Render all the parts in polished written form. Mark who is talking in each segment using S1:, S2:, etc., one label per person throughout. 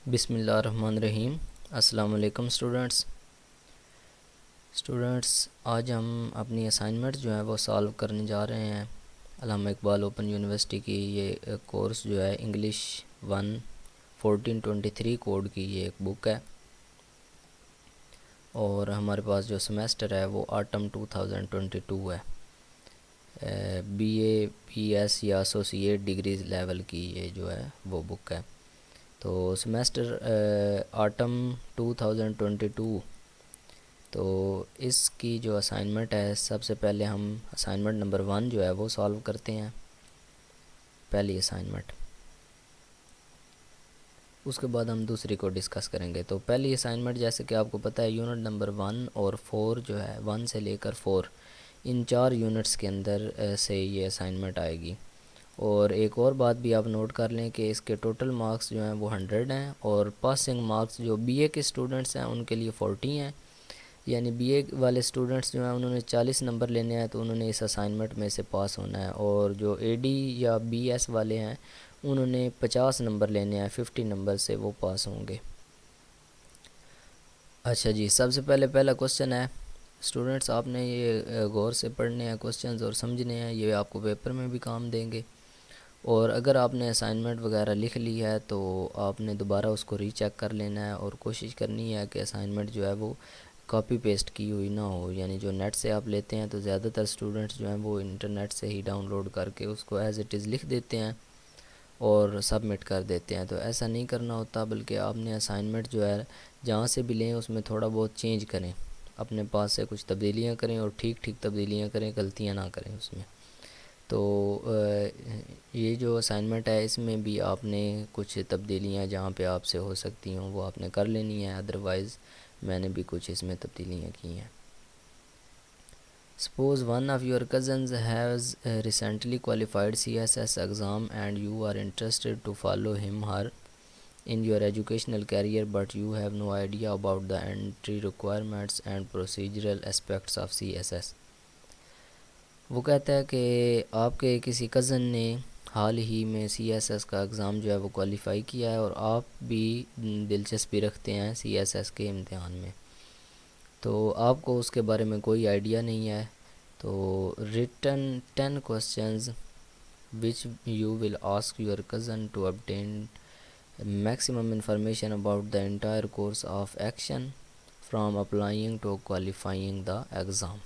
S1: بسم اللہ الرحمن الرحیم۔ السلام علیکم اسٹوڈنٹس، آج ہم اپنی اسائنمنٹ جو ہے وہ سالو کرنے جا رہے ہیں۔ علامہ اقبال اوپن یونیورسٹی کی یہ کورس جو ہے انگلش 1 1423 کوڈ کی یہ ایک بک ہے، اور ہمارے پاس جو سیمیسٹر ہے وہ آٹم 2022 ہے۔ بی اے پی ایس یا ایسوسیٹ ڈگریز لیول کی یہ جو ہے وہ بک ہے۔ تو سیمیسٹر آٹم 2022، تو اس کی جو اسائنمنٹ ہے، سب سے پہلے ہم اسائنمنٹ نمبر 1 جو ہے وہ سالو کرتے ہیں، پہلی اسائنمنٹ۔ اس کے بعد ہم دوسری کو ڈسکس کریں گے۔ تو پہلی اسائنمنٹ جیسے کہ آپ کو پتہ ہے، یونٹ نمبر 1 اور 4 جو ہے، 1 سے لے کر 4، ان 4 یونٹس کے اندر سے یہ اسائنمنٹ آئے گی۔ اور ایک اور بات بھی آپ نوٹ کر لیں کہ اس کے ٹوٹل مارکس جو ہیں وہ 100 ہیں، اور پاسنگ مارکس جو بی اے کے اسٹوڈنٹس ہیں ان کے لیے 40 ہیں۔ یعنی بی اے والے اسٹوڈنٹس جو ہیں انہوں نے 40 نمبر لینے ہیں، تو انہوں نے اس اسائنمنٹ میں سے پاس ہونا ہے۔ اور جو اے ڈی یا بی ایس والے ہیں انہوں نے 50 نمبر لینے ہیں، 50 نمبر سے وہ پاس ہوں گے۔ اچھا جی، سب سے پہلا کوسچن ہے اسٹوڈنٹس، آپ نے یہ غور سے پڑھنے ہیں کوسچنز اور سمجھنے ہیں، یہ آپ کو پیپر میں بھی کام دیں گے۔ اور اگر آپ نے اسائنمنٹ وغیرہ لکھ لی ہے تو آپ نے دوبارہ اس کو ری چیک کر لینا ہے، اور کوشش کرنی ہے کہ اسائنمنٹ جو ہے وہ کاپی پیسٹ کی ہوئی نہ ہو۔ یعنی جو نیٹ سے آپ لیتے ہیں تو زیادہ تر اسٹوڈنٹس جو ہیں وہ انٹرنیٹ سے ہی ڈاؤن لوڈ کر کے اس کو ایز اٹ از لکھ دیتے ہیں اور سبمٹ کر دیتے ہیں۔ تو ایسا نہیں کرنا ہوتا، بلکہ آپ نے اسائنمنٹ جو ہے جہاں سے بھی لیں اس میں تھوڑا بہت چینج کریں، اپنے پاس سے کچھ تبدیلیاں کریں، اور ٹھیک تبدیلیاں کریں، غلطیاں نہ کریں اس میں۔ تو یہ جو اسائنمنٹ ہے اس میں بھی آپ نے کچھ تبدیلیاں جہاں پہ آپ سے ہو سکتی ہوں وہ آپ نے کر لینی ہیں، ادروائز میں نے بھی کچھ اس میں تبدیلیاں کی ہیں۔ Suppose one of your cousins has recently qualified CSS exam and you are interested to follow him her in your educational career, but you have no idea about the entry requirements and procedural aspects of CSS۔ وہ کہتا ہے کہ آپ کے کسی cousin نے حال ہی میں سی ایس ایس کا ایگزام جو ہے وہ کوالیفائی کیا ہے، اور آپ بھی دلچسپی رکھتے ہیں سی ایس ایس کے امتحان میں، تو آپ کو اس کے بارے میں کوئی آئیڈیا نہیں ہے۔ تو return 10 questions which you will ask your cousin to obtain maximum information about the entire course of action from applying to qualifying the exam۔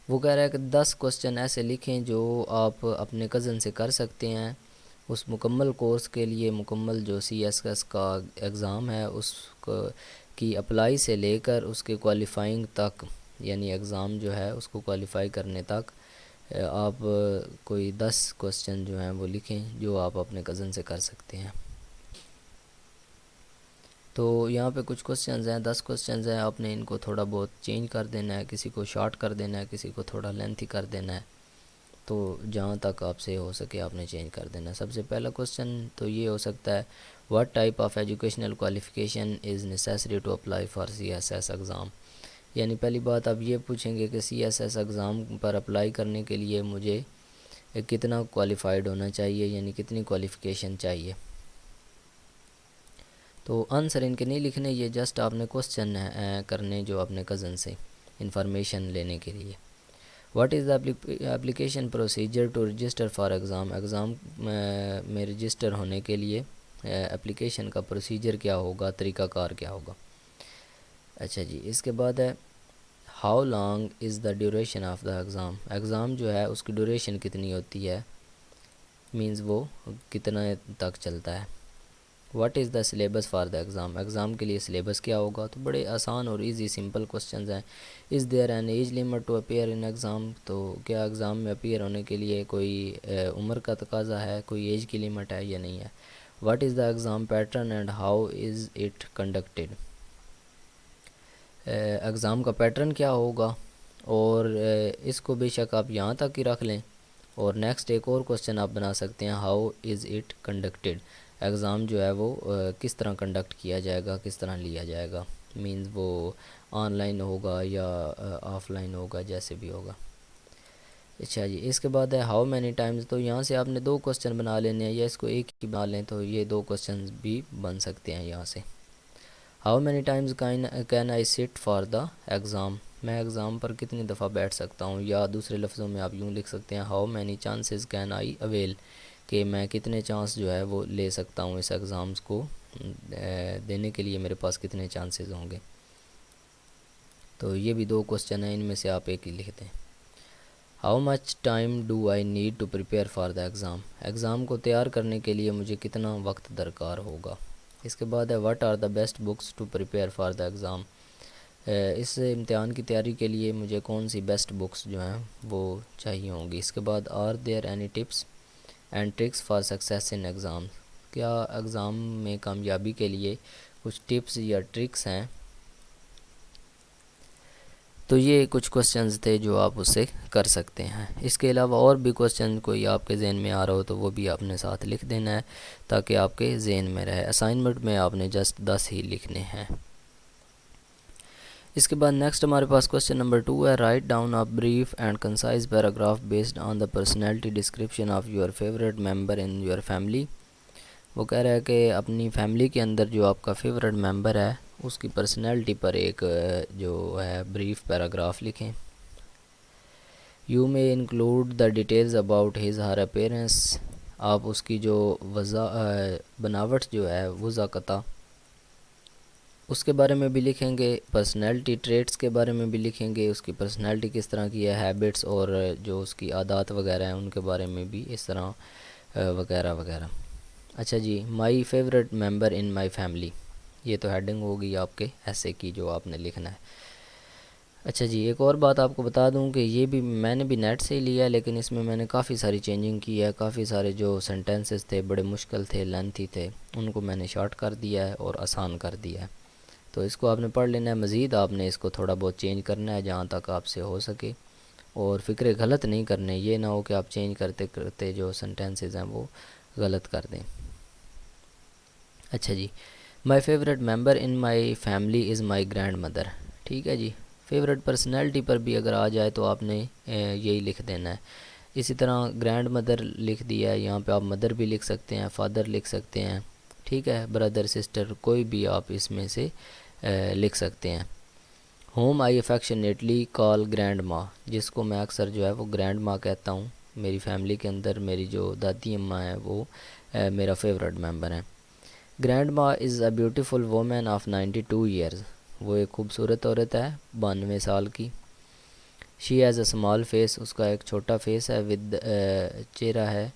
S1: وہ کہہ رہا ہے کہ 10 کوسچن ایسے لکھیں جو آپ اپنے کزن سے کر سکتے ہیں اس مکمل کورس کے لیے، مکمل جو سی ایس ایس کا ایگزام ہے اس کی اپلائی سے لے کر اس کے کوالیفائنگ تک، یعنی ایگزام جو ہے اس کو کوالیفائی کرنے تک آپ کوئی 10 کوسچن جو ہیں وہ لکھیں جو آپ اپنے کزن سے کر سکتے ہیں۔ تو یہاں پہ کچھ کوسچنز ہیں، 10 کوسچنز ہیں، آپ نے ان کو تھوڑا بہت چینج کر دینا ہے، کسی کو شارٹ کر دینا ہے، کسی کو تھوڑا لینتھی کر دینا ہے، تو جہاں تک آپ سے ہو سکے آپ نے چینج کر دینا ہے۔ سب سے پہلا کوسچن تو یہ ہو سکتا ہے، what type of educational qualification is necessary to apply for C S S exam. یعنی پہلی بات آپ یہ پوچھیں گے کہ سی ایس ایس ایگزام پر اپلائی کرنے کے لیے مجھے کتنا کوالیفائڈ ہونا چاہیے، یعنی کتنی کوالیفیکیشن چاہیے۔ تو آنسر ان کے نہیں لکھنے، یہ جسٹ آپ نے کوسچن کرنے جو اپنے کزن سے انفارمیشن لینے کے لیے۔ What is the application procedure to register for exam, exam میں رجسٹر ہونے کے لیے اپلیکیشن کا پروسیجر کیا ہوگا، طریقہ کار کیا ہوگا۔ اچھا جی، اس کے بعد ہے how long is the duration of the exam, exam جو ہے اس کی ڈیوریشن کتنی ہوتی ہے، مینز وہ کتنا تک چلتا ہے۔ What is the syllabus for the exam, exam کے لیے سلیبس کیا ہوگا۔ تو بڑے آسان اور ایزی سمپل کوسچنز ہیں۔ Is there an age limit to appear in exam, تو کیا ایگزام میں اپیئر ہونے کے لیے کوئی عمر کا تقاضا ہے، کوئی ایج کی لمٹ ہے یا نہیں ہے۔ What is the exam pattern and how is it conducted, exam کا پیٹرن کیا ہوگا، اور اس کو بے شک آپ یہاں تک ہی رکھ لیں، اور نیکسٹ ایک اور کوسچن آپ بنا سکتے ہیں، how is it conducted, exam جو ہے وہ کس طرح کنڈکٹ کیا جائے گا، کس طرح لیا جائے گا، مینز وہ آن لائن ہوگا یا آف لائن ہوگا، جیسے بھی ہوگا۔ اچھا جی، اس کے بعد ہے ہاؤ مینی ٹائمز. تو یہاں سے آپ نے 2 کوسچن بنا لینے ہیں، یا اس کو ایک ہی بنا لیں تو یہ 2 کوسچنز بھی بن سکتے ہیں یہاں سے. How many Times can I سٹ فار دا ایگزام. میں ایگزام پر کتنی دفعہ بیٹھ سکتا ہوں، یا دوسرے لفظوں میں آپ یوں لکھ سکتے ہیں how many chances can I oil, کہ میں کتنے چانس جو ہے وہ لے سکتا ہوں اس ایگزامس کو دینے کے لیے، میرے پاس کتنے چانسز ہوں گے. تو یہ بھی 2 کوسچن ہیں، ان میں سے آپ ایک ہی لکھ دیں. How much time do I need to prepare for the exam. Exam کو تیار کرنے کے لیے مجھے کتنا وقت درکار ہوگا. اس کے بعد ہے what are the best books to prepare for the exam. اس امتحان کی تیاری کے لیے مجھے کون سی بیسٹ بکس جو ہیں وہ چاہیے ہوں گی. اس کے بعد are there any tips and tricks for success in exam. کیا ایگزام میں کامیابی کے لیے کچھ ٹپس یا ٹرکس ہیں. تو یہ کچھ کوسچنز تھے جو آپ اس سے کر سکتے ہیں. اس کے علاوہ اور بھی کوسچن کوئی آپ کے ذہن میں آ رہا ہو تو وہ بھی آپ نے ساتھ لکھ دینا ہے تاکہ آپ کے ذہن میں رہے. اسائنمنٹ میں آپ نے جسٹ 10 ہی لکھنے ہیں. اس کے بعد نیکسٹ ہمارے پاس کوسچن نمبر 2 ہے write down a brief and concise paragraph based on the personality description of your favourite member in your family. وہ کہہ رہا ہے کہ اپنی فیملی کے اندر جو آپ کا فیوریٹ ممبر ہے اس کی پرسنالٹی پر ایک جو ہے بریف پیراگراف لکھیں. You may include the details about his her appearance. آپ اس کی جو بناوٹ جو ہے وضاقتہ اس کے بارے میں بھی لکھیں گے. پرسنالٹی ٹریٹس کے بارے میں بھی لکھیں گے، اس کی پرسنالٹی کس طرح کی ہے، ہیبٹس اور جو اس کی عادات وغیرہ ہیں ان کے بارے میں بھی اس طرح وغیرہ وغیرہ. اچھا جی، my favourite member in my family, یہ تو ہیڈنگ ہوگی آپ کے ایسے کی جو آپ نے لکھنا ہے. اچھا جی، ایک اور بات آپ کو بتا دوں کہ یہ بھی میں نے بھی نیٹ سے ہی لیا ہے، لیکن اس میں نے کافی ساری چینجنگ کی ہے. کافی سارے جو سینٹنسز تھے بڑے مشکل تھے، لینتھی تھے، ان کو میں نے شارٹ کر دیا ہے اور آسان کر دیا ہے. تو اس کو آپ نے پڑھ لینا ہے. مزید آپ نے اس کو تھوڑا بہت چینج کرنا ہے جہاں تک آپ سے ہو سکے، اور فکرے غلط نہیں کرنے. یہ نہ ہو کہ آپ چینج کرتے کرتے جو سینٹنسز ہیں وہ غلط کر دیں. اچھا جی، my favourite member in my family is my grand mother. ٹھیک ہے جی. فیوریٹ پرسنالٹی پر بھی اگر آ جائے تو آپ نے یہی لکھ دینا ہے. اسی طرح گرینڈ مدر لکھ دیا ہے، یہاں پہ آپ مدر بھی لکھ سکتے ہیں، فادر لکھ سکتے ہیں. ٹھیک ہے، بردر سسٹر کوئی بھی آپ اس میں سے لکھ سکتے ہیں. ہوم آئی افیکشنیٹلی کال گرینڈ ماں، جس کو میں اکثر جو ہے وہ گرینڈ ماں کہتا ہوں. میری فیملی کے اندر میری جو دادی اماں ہیں وہ میرا فیوریٹ ممبر ہیں. گرینڈ ماں is a beautiful woman of 92 years. وہ ایک خوبصورت عورت ہے 92 سال کی. She has a small face, اس کا ایک چھوٹا فیس ہے، ود چہرہ ہے،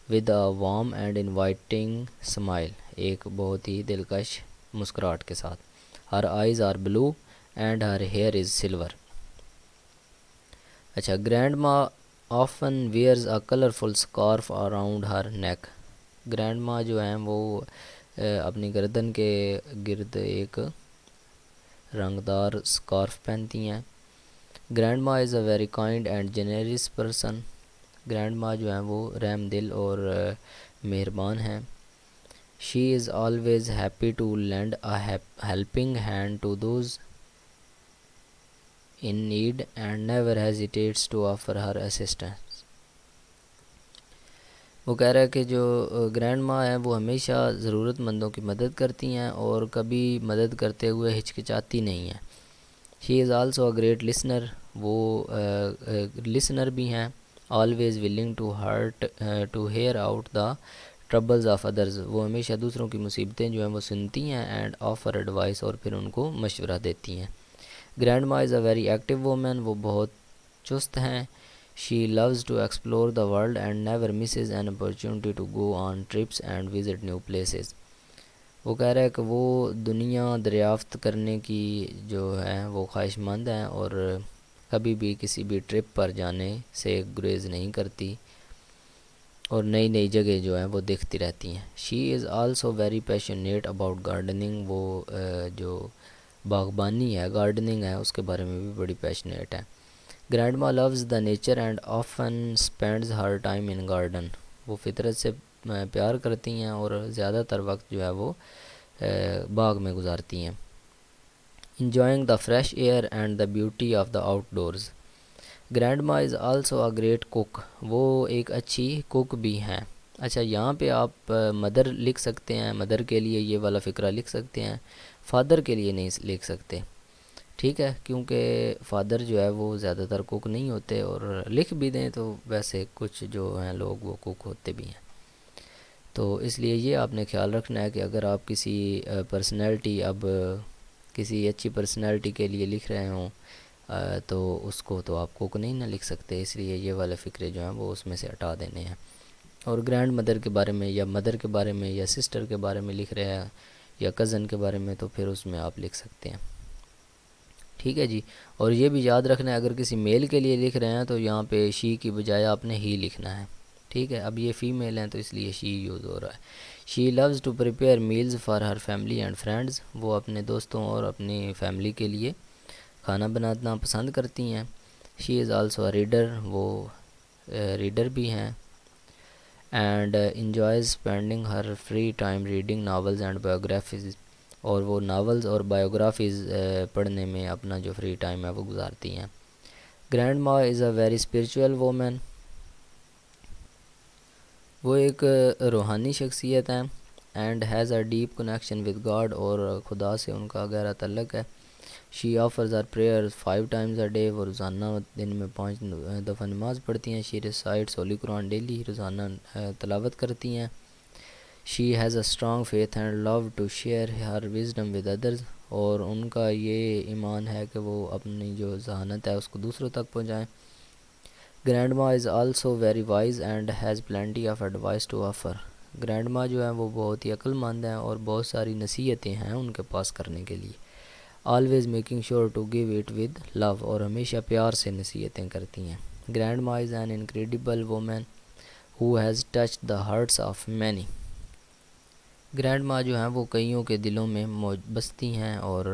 S1: with a warm and inviting smile, ایک بہت ہی دلکش مسکراہٹ کے ساتھ. Her eyes are blue and her hair is silver. اچھا، گرینڈ ماں often wears a colourful scarf around her neck. Grand ماں جو ہیں وہ اپنی گردن کے گرد ایک رنگدار اسکارف پہنتی ہیں. گرینڈ ماں is a very kind and generous person. Grand ماں جو ہیں وہ رحم دل اور مہربان ہیں. She is always happy to lend a helping hand to those in need and never hesitates to offer her assistance. وہ کہہ رہا ہے کہ جو گرینڈ ماں ہیں وہ ہمیشہ ضرورت مندوں کی مدد کرتی ہیں اور کبھی مدد کرتے ہوئے ہچکچاتی نہیں ہیں. She is also a great listener, وہ لسنر بھی ہیں. Always willing to hear out the troubles of others, وہ ہمیشہ دوسروں کی مصیبتیں جو ہیں وہ سنتی ہیں. اینڈ آفر ایڈوائس، اور پھر ان کو مشورہ دیتی ہیں. گرینڈ ماں is a very active woman, وہ بہت چست ہیں. She loves to explore the world and never misses an opportunity to go on trips and visit new places. وہ کہہ رہا ہے کہ وہ دنیا دریافت کرنے کی جو ہے وہ خواہش مند ہیں اور کبھی بھی کسی بھی ٹرپ پر جانے سے گریز نہیں کرتی اور نئی نئی جگہ جو ہیں وہ دیکھتی رہتی ہیں. She is also very passionate about gardening, وہ جو باغبانی ہے، گارڈننگ ہے، اس کے بارے میں بھی بڑی پیشنیٹ ہے. Grandma loves the nature and often spends her time in garden. وہ فطرت سے پیار کرتی ہیں اور زیادہ تر وقت جو ہے وہ باغ میں گزارتی ہیں. Enjoying the fresh air and the beauty of the out doors. Grand ما از آلسو اے گریٹ کوک، وہ ایک اچھی کوک بھی ہیں۔ اچھا یہاں پہ آپ مدر لکھ سکتے ہیں، مدر کے لیے یہ والا فقرہ لکھ سکتے ہیں، فادر کے لیے نہیں لکھ سکتے، ٹھیک ہے، کیونکہ فادر جو ہے وہ زیادہ تر کوک نہیں ہوتے، اور لکھ بھی دیں تو ویسے کچھ جو ہیں لوگ وہ کوک ہوتے بھی ہیں۔ تو اس لیے یہ آپ نے خیال رکھنا ہے کہ اگر آپ کسی پرسنالٹی کسی اچھی پرسنالٹی کے لیے لکھ رہے ہوں تو اس کو تو آپ کوک نہیں نہ لکھ سکتے، اس لیے یہ والے فقرے جو ہیں وہ اس میں سے ہٹا دینے ہیں۔ اور گرینڈ مدر کے بارے میں یا مدر کے بارے میں یا سسٹر کے بارے میں لکھ رہے ہیں یا کزن کے بارے میں، تو پھر اس میں آپ لکھ سکتے ہیں، ٹھیک ہے جی۔ اور یہ بھی یاد رکھنا ہے اگر کسی میل کے لیے لکھ رہے ہیں تو یہاں پہ شی کی بجائے آپ نے ہی لکھنا ہے، ٹھیک ہے۔ اب یہ فیمیل ہیں تو اس لیے شی یوز ہو رہا ہے۔ She loves to prepare meals for her family and friends, وہ اپنے دوستوں اور اپنی فیملی کے لیے کھانا بنانا پسند کرتی ہیں۔ She is also a reader, وہ ریڈر بھی ہیں۔ And enjoys spending Hare free time reading novels and biographies, اور وہ ناولز اور بایوگرافیز پڑھنے میں اپنا جو فری ٹائم ہے وہ گزارتی ہیں۔ گرینڈ ما is a very spiritual woman, وہ ایک روحانی شخصیت ہیں۔ And has a deep connection with God, اور خدا سے ان کا گہرا تعلق ہے۔ She offers her prayer 5 times a day, وہ روزانہ دن میں 5 دفعہ نماز پڑھتی ہیں۔ She recites holy Quran daily, روزانہ تلاوت کرتی ہیں۔ She has a strong faith and love to share her wisdom with others, اور ان کا یہ ایمان ہے کہ وہ اپنی جو ذہانت ہے اس کو دوسروں تک پہنچائیں۔ گرینڈ ما is also very wise and has plenty of advice to offer, grand ما جو ہیں وہ بہت ہی عقل مند ہیں اور بہت ساری نصیحتیں ہیں ان کے پاس کرنے کے لیے۔ Always making sure to give it with love, اور ہمیشہ پیار سے نصیحتیں کرتی ہیں۔ گرینڈ ما is an incredible woman who has touched the hearts of many, grand ما جو ہیں وہ کئیوں کے دلوں میں بستی ہیں اور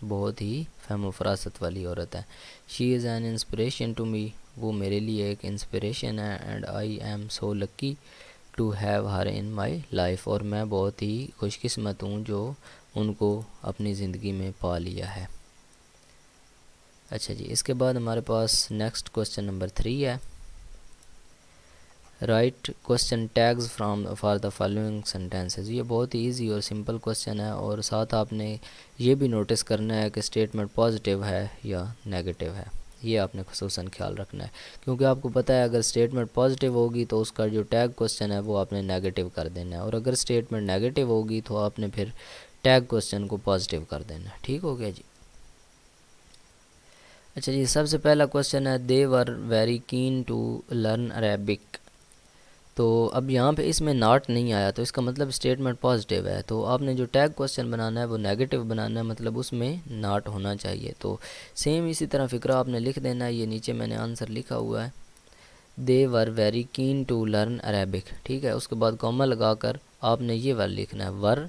S1: بہت ہی فہم و فراست والی عورت ہے۔ She is an inspiration to me, وہ میرے لیے ایک انسپریشن ہے۔ And I am so lucky to have her in my life, اور میں بہت ہی خوش قسمت ہوں جو ان کو اپنی زندگی میں پا لیا ہے۔ اچھا جی، اس کے بعد ہمارے پاس نیکسٹ کوسچن نمبر 3 ہے۔ Right question tags for the following sentences, یہ بہت ہی ایزی اور سمپل کوسچن ہے، اور ساتھ آپ نے یہ بھی نوٹس کرنا ہے کہ اسٹیٹمنٹ پازیٹیو ہے یا نیگیٹو ہے، یہ آپ نے خصوصاً خیال رکھنا ہے، کیونکہ آپ کو پتہ ہے اگر اسٹیٹمنٹ پازیٹیو ہوگی تو اس کا جو ٹیگ کوسچن ہے وہ آپ نے نیگیٹو کر دینا ہے، اور اگر اسٹیٹمنٹ نیگیٹو ہوگی تو آپ نے پھر ٹیگ کوسچن کو پازیٹیو کر دینا ہے، ٹھیک ہو گیا جی۔ اچھا جی، سب سے پہلا کوسچن ہے they were very keen to learn Arabic, تو اب یہاں پہ اس میں ناٹ نہیں آیا تو اس کا مطلب اسٹیٹمنٹ پازیٹیو ہے، تو آپ نے جو ٹیگ کوسچن بنانا ہے وہ نیگیٹو بنانا ہے، مطلب اس میں ناٹ ہونا چاہیے۔ تو سیم اسی طرح فقرہ آپ نے لکھ دینا ہے، یہ نیچے میں نے آنسر لکھا ہوا ہے، they were very keen to learn Arabic, ٹھیک ہے۔ اس کے بعد کوما لگا کر آپ نے یہ ور لکھنا ہے،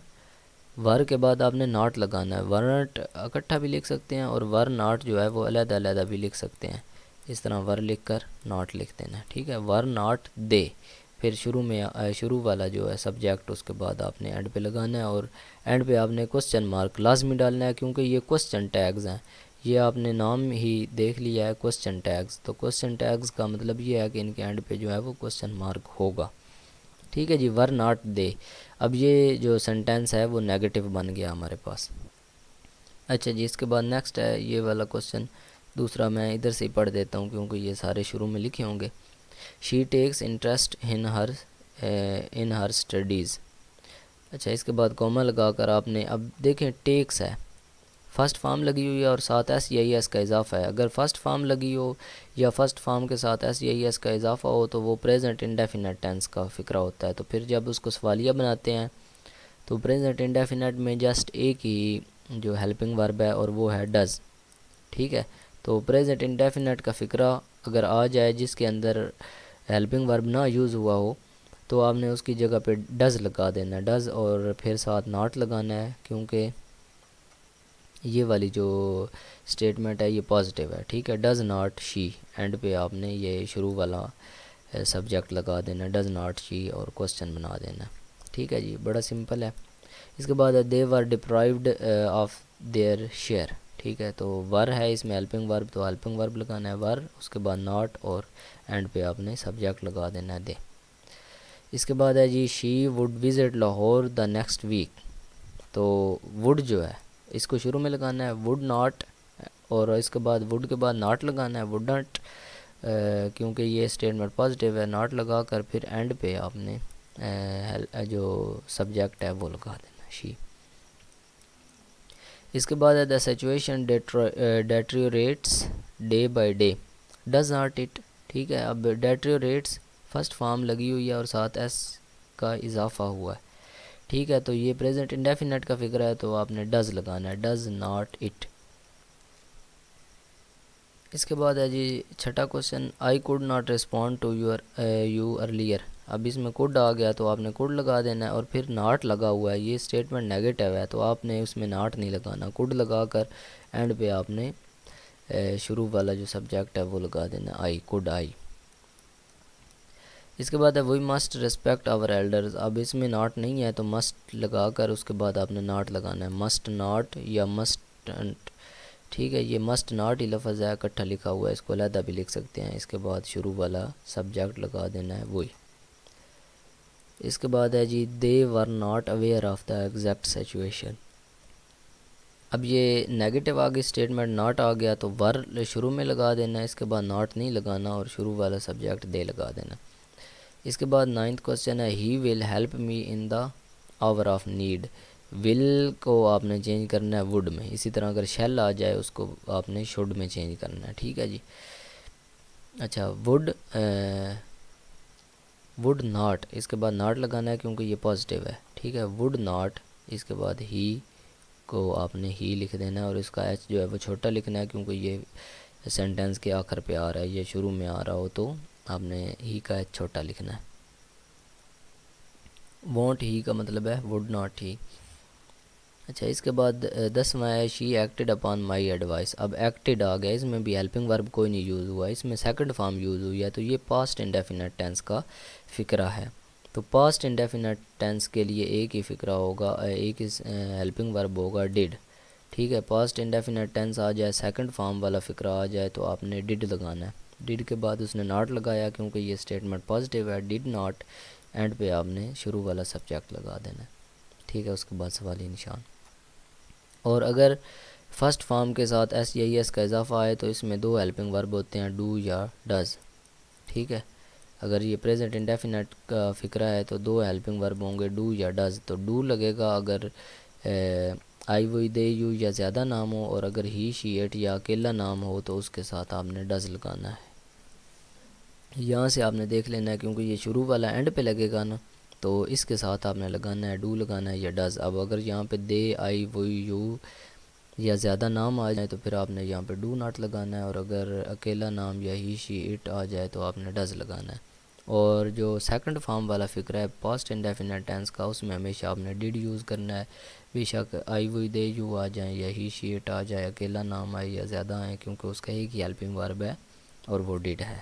S1: ور کے بعد آپ نے ناٹ لگانا ہے، ورنٹ اکٹھا بھی لکھ سکتے ہیں اور ور ناٹ جو ہے وہ علیحدہ علیحدہ بھی لکھ سکتے ہیں، اس طرح ور لکھ کر ناٹ لکھ دینا ہے، ٹھیک ہے۔ ور ناٹ دے، پھر شروع والا جو ہے سبجیکٹ اس کے بعد آپ نے اینڈ پہ لگانا ہے، اور اینڈ پہ آپ نے کوسچن مارک لازمی ڈالنا ہے، کیونکہ یہ کوسچن ٹیگز ہیں، یہ آپ نے نام ہی دیکھ لیا ہے کوسچن ٹیگز، تو کوسچن ٹیگز کا مطلب یہ ہے کہ ان کے اینڈ پہ جو ہے وہ کوسچن مارک ہوگا، ٹھیک ہے جی۔ ور ناٹ دے، اب یہ جو سینٹینس ہے وہ نیگیٹو بن گیا ہمارے پاس۔ اچھا جی، اس کے بعد نیکسٹ ہے یہ والا کوسچن، دوسرا میں ادھر سے ہی پڑھ دیتا ہوں کیونکہ یہ سارے شروع میں لکھے ہوں گے۔ She takes interest in her studies, اچھا اس کے بعد کوما لگا کر آپ نے اب دیکھیں ٹیکس ہے، فرسٹ فارم لگی ہوئی ہے اور ساتھ ایس یا ای ایس کا اضافہ ہے، اگر فرسٹ فارم لگی ہو یا فرسٹ فارم کے ساتھ ایس یا ای ایس کا اضافہ ہو تو وہ پریزنٹ انڈیفینٹ ٹینس کا فقرہ ہوتا ہے، تو پھر جب اس کو سوالیہ بناتے ہیں تو پریزنٹ انڈیفینٹ میں جسٹ ایک ہی جو ہیلپنگ ورب ہے اور وہ ہے ڈز، ٹھیک ہے۔ تو پریزنٹ انڈیفینٹ کا فقرہ اگر آ جائے جس کے اندر ہیلپنگ ورب نہ یوز ہوا ہو تو آپ نے اس کی جگہ پہ ڈز لگا دینا ہے، ڈز، اور پھر ساتھ ناٹ لگانا ہے، کیونکہ یہ والی جو اسٹیٹمنٹ ہے یہ پازیٹیو ہے، ٹھیک ہے۔ ڈز ناٹ شی، اینڈ پہ آپ نے یہ شروع والا سبجیکٹ لگا دینا، ڈز ناٹ شی، اور کوسچن بنا دینا، ٹھیک ہے جی، بڑا سمپل ہے۔ اس کے بعد دے ور ڈپرائیوڈ آف دیئر شیئر، ٹھیک ہے، تو ور ہے اس میں ہیلپنگ ورب، تو ہیلپنگ ورب لگانا ہے ور، اس کے بعد ناٹ، اور اینڈ پہ آپ نے سبجیکٹ لگا دینا ہے دے۔ اس کے بعد ہے جی she would visit Lahore the next week, تو وڈ جو ہے اس کو شروع میں لگانا ہے وڈ ناٹ، اور اس کے بعد وڈ کے بعد ناٹ لگانا ہے وڈ ناٹ، کیونکہ یہ اسٹیٹمنٹ پازیٹیو ہے، ناٹ لگا کر پھر اینڈ پہ آپ نے جو سبجیکٹ ہے وہ لگا دینا ہے شی۔ اس کے بعد ہے the situation deteriorates day by day does not it, ٹھیک ہے، اب ڈیٹریوریٹس فرسٹ فارم لگی ہوئی ہے اور ساتھ ایس کا اضافہ ہوا ہے، ٹھیک ہے، تو یہ پریزنٹ انڈیفینٹ کا فکر ہے تو آپ نے ڈز لگانا ہے ڈز ناٹ اٹ۔ اس کے بعد ہے جی چھٹا question I could not respond to you earlier, اب اس میں کوڈ آ گیا تو آپ نے کوڈ لگا دینا ہے، اور پھر ناٹ لگا ہوا ہے، یہ اسٹیٹمنٹ نیگیٹو ہے تو آپ نے اس میں ناٹ نہیں لگانا، کوڈ لگا کر اینڈ پہ آپ نے شروع والا جو سبجیکٹ ہے وہ لگا دینا آئی کوڈ آئی۔ اس کے بعد ہے we must respect our elders, اب اس میں ناٹ نہیں ہے تو مسٹ لگا کر اس کے بعد آپ نے ناٹ لگانا ہے مسٹ ناٹ یا مسٹنٹ، ٹھیک ہے، یہ مسٹ ناٹ ہی لفظ ہے اکٹھا لکھا ہوا ہے، اس کو علیحدہ بھی لکھ سکتے ہیں، اس کے بعد شروع والا سبجیکٹ لگا دینا ہے وہی۔ اس کے بعد ہے جی they were not aware of the exact situation, اب یہ نیگیٹو آگے اسٹیٹمنٹ ناٹ آ گیا تو ور شروع میں لگا دینا ہے، اس کے بعد ناٹ نہیں لگانا اور شروع والا سبجیکٹ دے لگا دینا۔ اس کے بعد 9th کوسچن ہے he will help me in the hour of need, will کو آپ نے چینج کرنا ہے وڈ میں، اسی طرح اگر شیل آ جائے اس کو آپ نے شوڈ میں چینج کرنا ہے، ٹھیک ہے جی۔ اچھا وڈ ناٹ، اس کے بعد ناٹ لگانا ہے کیونکہ یہ پازیٹیو ہے، ٹھیک ہے، وڈ ناٹ، اس کے بعد ہی کو آپ نے ہی لکھ دینا ہے، اور اس کا ایچ جو ہے وہ چھوٹا لکھنا ہے کیونکہ یہ سینٹینس کے آخر پہ آ رہا ہے، یہ شروع میں آ رہا ہو تو آپ نے ہی کا ایچ چھوٹا لکھنا ہے۔ وونٹ ہی کا مطلب ہے وڈ ناٹ ہی۔ اچھا اس کے بعد 10واں ہے شی ایکٹڈ اپان مائی ایڈوائس، اب ایکٹڈ آ گیا، اس میں بھی ہیلپنگ ورب کوئی نہیں یوز ہوا، اس میں سیکنڈ فارم یوز ہوئی ہے، تو یہ پاسٹ انڈیفینٹ ٹینس کا فقرہ ہے، تو پاسٹ انڈیفینٹ ٹینس کے لیے ایک ہی فقرہ ہوگا، ایک ہی ہیلپنگ ورب ہوگا ڈڈ، ٹھیک ہے، پاسٹ انڈیفینٹ ٹینس آ جائے سیکنڈ فارم والا فقرہ آ جائے تو آپ نے ڈڈ لگانا ہے، ڈڈ کے بعد اس نے ناٹ لگایا کیونکہ یہ اسٹیٹمنٹ پازیٹیو ہے، ڈڈ ناٹ، اینڈ پہ آپ نے شروع والا سبجیکٹ لگا دینا ہے، ٹھیک ہے، اس کے بعد سوالی نشان۔ اور اگر فرسٹ فارم کے ساتھ ایس یا ای ایس کا اضافہ آئے تو اس میں دو ہیلپنگ ورب ہوتے ہیں ڈو یا ڈز، ٹھیک ہے، اگر یہ پریزنٹ انڈیفینٹ کا فقرہ ہے تو دو ہیلپنگ ورب ہوں گے ڈو یا ڈز، تو ڈو لگے گا اگر آئی وی دے یو یا زیادہ نام ہو، اور اگر ہی شی اٹ یا اکیلا نام ہو تو اس کے ساتھ آپ نے ڈز لگانا ہے۔ یہاں سے آپ نے دیکھ لینا ہے کیونکہ یہ شروع والا اینڈ پہ لگے گا نا، تو اس کے ساتھ آپ نے لگانا ہے ڈو لگانا ہے یا ڈز، اب اگر یہاں پہ دے آئی وی یو یا زیادہ نام آ جائے تو پھر آپ نے یہاں پہ ڈو ناٹ لگانا ہے، اور اگر اکیلا نام یا ہی شی اٹ آ جائے تو آپ نے ڈز لگانا ہے۔ اور جو سیکنڈ فارم والا فقرہ ہے پاسٹ انڈیفینٹ ٹینس کا، اس میں ہمیشہ آپ نے ڈڈ یوز کرنا ہے، بے شک آئی وی دے یو آ جائیں یا ہی شی اٹ آ جائے، اکیلا نام آئے یا زیادہ آئیں، کیونکہ اس کا ایک ہی ہیلپنگ ورب ہے اور وہ ڈڈ ہے۔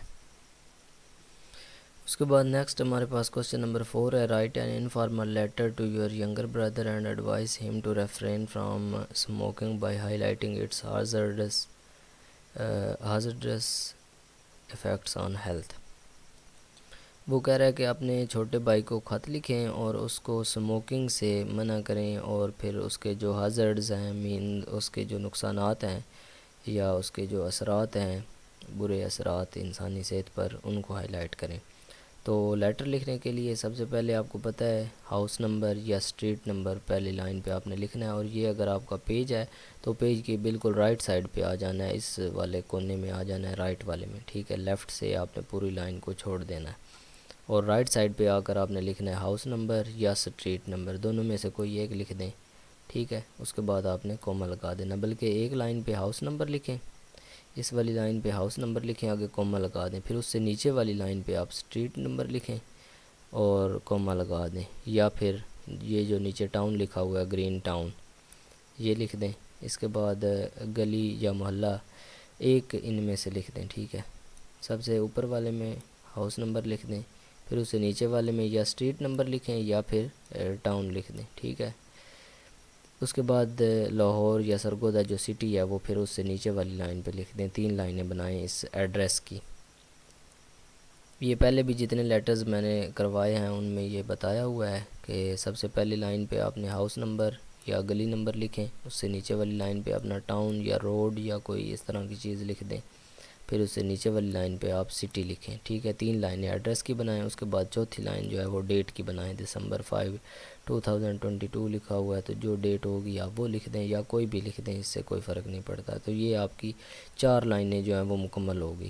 S1: اس کے بعد نیکسٹ ہمارے پاس کوسچن نمبر 4 ہے write an informal letter to your younger brother and advise him to refrain from smoking by highlighting its hazardous effects on health, وہ کہہ رہا ہے کہ اپنے چھوٹے بھائی کو خط لکھیں اور اس کو اسموکنگ سے منع کریں، اور پھر اس کے جو ہازارڈز ہیں اس کے جو نقصانات ہیں یا اس کے جو اثرات ہیں، برے اثرات انسانی صحت پر، ان کو ہائی لائٹ کریں۔ تو لیٹر لکھنے کے لیے سب سے پہلے آپ کو پتہ ہے ہاؤس نمبر یا اسٹریٹ نمبر پہلی لائن پہ آپ نے لکھنا ہے، اور یہ اگر آپ کا پیج ہے تو پیج کی بالکل رائٹ سائڈ پہ آ جانا ہے، اس والے کونے میں آ جانا ہے، رائٹ والے میں، ٹھیک ہے، لیفٹ سے آپ نے پوری لائن کو چھوڑ دینا ہے، اور رائٹ سائڈ پہ آ کر آپ نے لکھنا ہے ہاؤس نمبر یا اسٹریٹ نمبر، دونوں میں سے کوئی ایک لکھ دیں، ٹھیک ہے، اس کے بعد آپ نے کوما لگا دینا، بلکہ ایک لائن پہ ہاؤس نمبر لکھیں، اس والی لائن پہ ہاؤس نمبر لکھیں، آگے کوما لگا دیں، پھر اس سے نیچے والی لائن پہ آپ اسٹریٹ نمبر لکھیں اور کوما لگا دیں، یا پھر یہ جو نیچے ٹاؤن لکھا ہوا ہے گرین ٹاؤن یہ لکھ دیں، اس کے بعد گلی یا محلہ ایک ان میں سے لکھ دیں، ٹھیک ہے، سب سے اوپر والے میں ہاؤس نمبر لکھ دیں، پھر اس سے نیچے والے میں یا اسٹریٹ نمبر لکھیں یا پھر ٹاؤن لکھ دیں، ٹھیک ہے۔ اس کے بعد لاہور یا سرگودا جو سٹی ہے وہ پھر اس سے نیچے والی لائن پہ لکھ دیں. 3 لائنیں بنائیں اس ایڈریس کی. یہ پہلے بھی جتنے لیٹرز میں نے کروائے ہیں ان میں یہ بتایا ہوا ہے کہ سب سے پہلی لائن پہ آپ نے ہاؤس نمبر یا گلی نمبر لکھیں, اس سے نیچے والی لائن پہ اپنا ٹاؤن یا روڈ یا کوئی اس طرح کی چیز لکھ دیں, پھر اس سے نیچے والی لائن پہ آپ سٹی لکھیں. ٹھیک ہے, 3 لائنیں ایڈریس کی بنائیں. اس کے بعد چوتھی لائن جو ہے وہ ڈیٹ کی بنائیں. December 5, 2022 لکھا ہوا ہے تو جو ڈیٹ ہوگی آپ وہ لکھ دیں یا کوئی بھی لکھ دیں, اس سے کوئی فرق نہیں پڑتا. تو یہ آپ کی 4 لائنیں جو ہیں وہ مکمل ہوگی.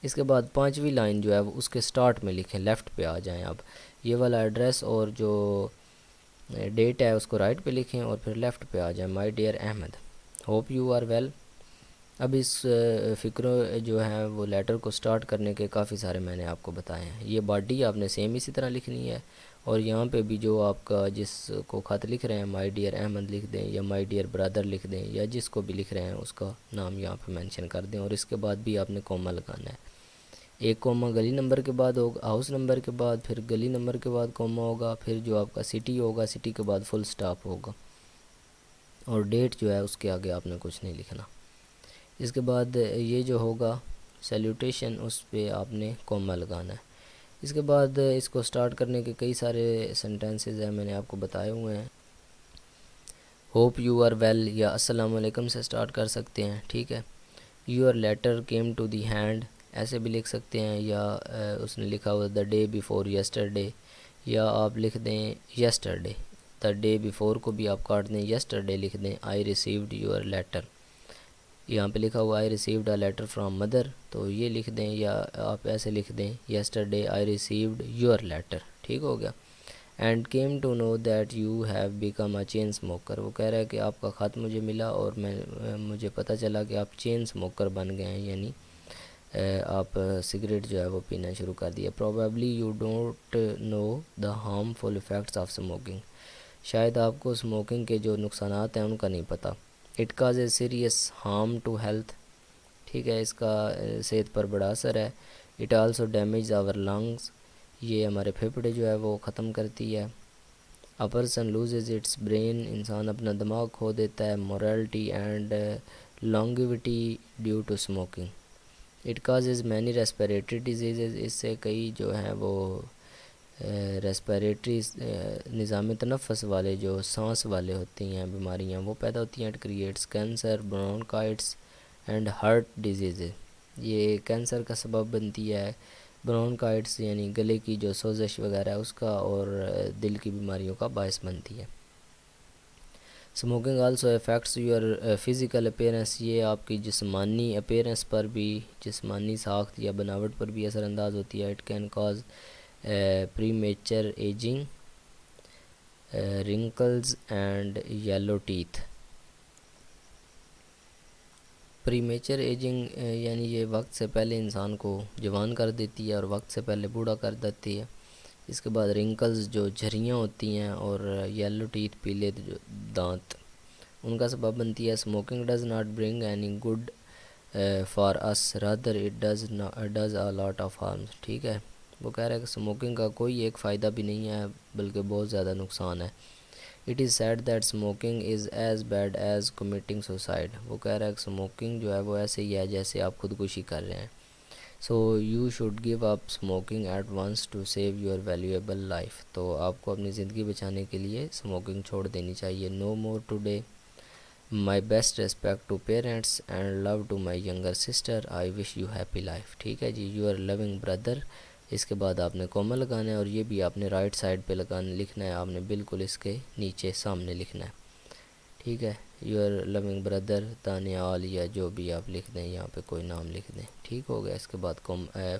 S1: اس کے بعد 5ویں لائن جو ہے وہ اس کے سٹارٹ میں لکھیں, لیفٹ پہ آ جائیں. اب یہ والا ایڈریس اور جو ڈیٹ ہے اس کو رائٹ پہ لکھیں اور پھر لیفٹ پہ آ جائیں. My dear Ahmed, hope you are well. اب اس فکر جو ہے وہ لیٹر کو سٹارٹ کرنے کے کافی سارے میں نے آپ کو بتائے ہیں. یہ باڈی آپ نے سیم اسی طرح لکھنی ہے, اور یہاں پہ بھی جو آپ کا جس کو خط لکھ رہے ہیں مائی ڈیئر احمد لکھ دیں یا مائی ڈیئر برادر لکھ دیں, یا جس کو بھی لکھ رہے ہیں اس کا نام یہاں پہ مینشن کر دیں. اور اس کے بعد بھی آپ نے کوما لگانا ہے. 1 کوما گلی نمبر کے بعد ہوگا, ہاؤس نمبر کے بعد, پھر گلی نمبر کے بعد کوما ہوگا, پھر جو آپ کا سٹی ہوگا سٹی کے بعد فل سٹاپ ہوگا, اور ڈیٹ جو ہے اس کے آگے آپ نے کچھ نہیں لکھنا. اس کے بعد یہ جو ہوگا سیلوٹیشن, اس پہ آپ نے کوما لگانا ہے. اس کے بعد اس کو سٹارٹ کرنے کے کئی سارے سینٹینسز ہیں, میں نے آپ کو بتائے ہوئے ہیں. ہوپ یو آر ویل یا السلام علیکم سے سٹارٹ کر سکتے ہیں. ٹھیک ہے, your letter came to the hand ایسے بھی لکھ سکتے ہیں, یا اس نے لکھا ہوا دا ڈے بیفور یسٹرڈے, یا آپ لکھ دیں یسٹرڈے. دا ڈے بیفور کو بھی آپ کاٹ دیں, یسٹرڈے لکھ دیں. آئی ریسیوڈ یور لیٹر, یہاں پہ لکھا ہوا I received a letter from mother, تو یہ لکھ دیں, یا آپ ایسے لکھ دیں yesterday I received your letter. ٹھیک ہو گیا. And came to know that you have become a chain smoker, وہ کہہ رہا ہے کہ آپ کا خط مجھے ملا اور مجھے پتہ چلا کہ آپ چین اسموکر بن گئے ہیں, یعنی آپ سگریٹ جو ہے وہ پینا شروع کر دیا. Probably you don't know the harmful effects of smoking, شاید آپ کو اسموکنگ کے جو نقصانات ہیں ان کا نہیں پتہ. It cause a serious harm to health, ٹھیک ہے, اس کا صحت پر بڑا اثر ہے. It also damage our lungs, یہ ہمارے پھیپھڑے جو ہے وہ ختم کرتی ہے. A person loses its brain, انسان اپنا دماغ کھو دیتا ہے. Morality and longevity due to smoking. It causes many respiratory diseases, اس سے کئی جو ہیں وہ ریسپیریٹری نظام تنفس والے جو سانس والے ہوتی ہیں بیماریاں وہ پیدا ہوتی ہیں. It creates cancer, bronchitis and heart diseases, یہ کینسر کا سبب بنتی ہے. برونکائٹس یعنی گلے کی جو سوزش وغیرہ ہے اس کا, اور دل کی بیماریوں کا باعث بنتی ہے. Smoking also affects your physical appearance, یہ آپ کی جسمانی اپیرنس پر بھی, جسمانی ساخت یا بناوٹ پر بھی اثر انداز ہوتی ہے. It can cause premature ageing, wrinkles and yellow teeth. Premature ageing یعنی یہ وقت سے پہلے انسان کو جوان کر دیتی ہے اور وقت سے پہلے بوڑھا کر دیتی ہے. اس کے بعد رنکلز جو جھریاں ہوتی ہیں, اور یلو ٹیتھ پیلے جو دانت, ان کا سبب بنتی ہے. Smoking does not bring any good for us rather it does a lot of harms. ٹھیک ہے, وہ کہہ رہا ہے کہ اسموکنگ کا کوئی ایک فائدہ بھی نہیں ہے بلکہ بہت زیادہ نقصان ہے. It is said that smoking is as bad as committing suicide, وہ کہہ رہا ہے کہ اسموکنگ جو ہے وہ ایسے ہی ہے جیسے آپ خودکشی کر رہے ہیں. So you should give up smoking at once to save your valuable life, تو آپ کو اپنی زندگی بچانے کے لیے اسموکنگ چھوڑ دینی چاہیے. No more today, my best respect to parents and love to my younger sister, I wish you happy life. ٹھیک ہے جی, یور لونگ بردر, اس کے بعد آپ نے کوما لگانا ہے, اور یہ بھی آپ نے رائٹ سائڈ پہ لکھنا ہے, آپ نے بالکل اس کے نیچے سامنے لکھنا ہے. ٹھیک ہے, یور لونگ بردر دانیال, یا جو بھی آپ لکھ دیں, یہاں پہ کوئی نام لکھ دیں. ٹھیک ہو گیا. اس کے بعد